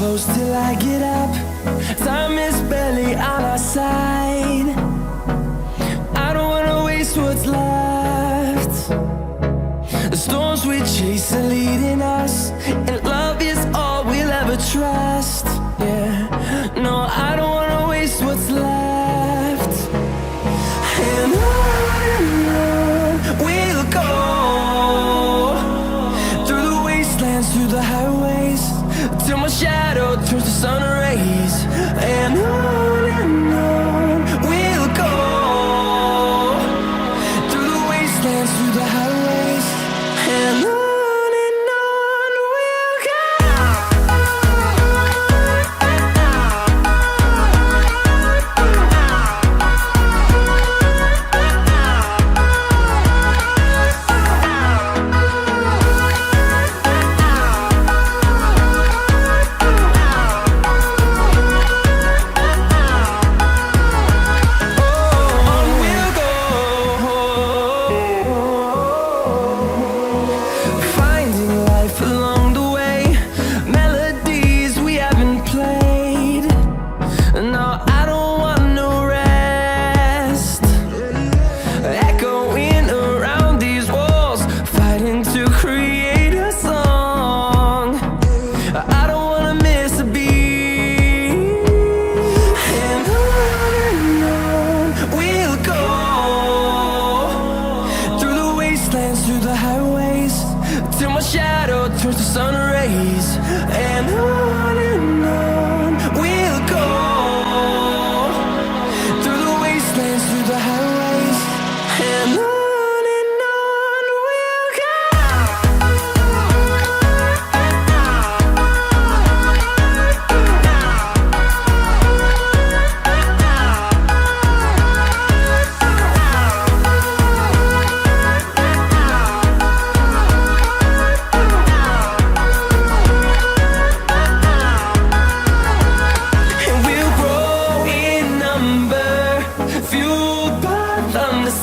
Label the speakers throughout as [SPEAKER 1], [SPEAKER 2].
[SPEAKER 1] close till I get up. Time is barely on our side. I don't wanna waste what's left. The storms we chase are leading us, and love is all we'll ever trust. Yeah, no, I don't wanna waste what's left. And on we'll go, through the wastelands, through the highways, till my shadow turns to sun rays. And on we'll go, through the wastelands, through the highways, and on we'll go. Through the highways, till my shadow turns to sun rays. And on we'll go, through the wastelands, through the highways, and on we'll go.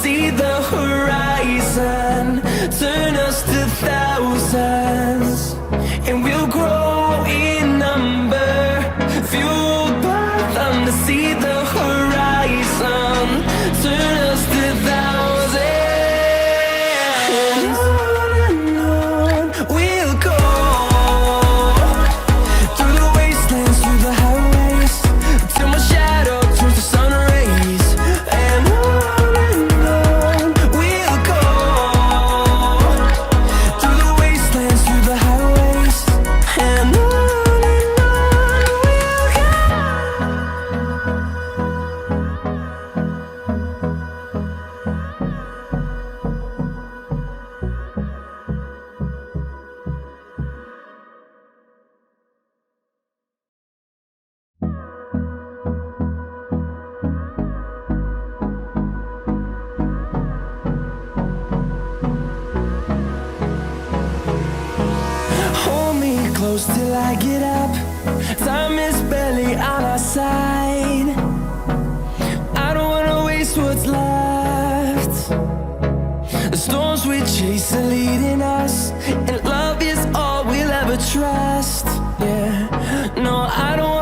[SPEAKER 1] See the horizon turn us to thousands, and we'll grow in number, fueled by them to see the horizon turn us to thousands. And on we'll go, through the wastelands, through the highways, till my shadow turns to sun rays. And close till I get up. Time is barely on our side. I don't wanna waste what's left. The storms we chase are leading us, and love is all we'll ever trust. Yeah, no, I don't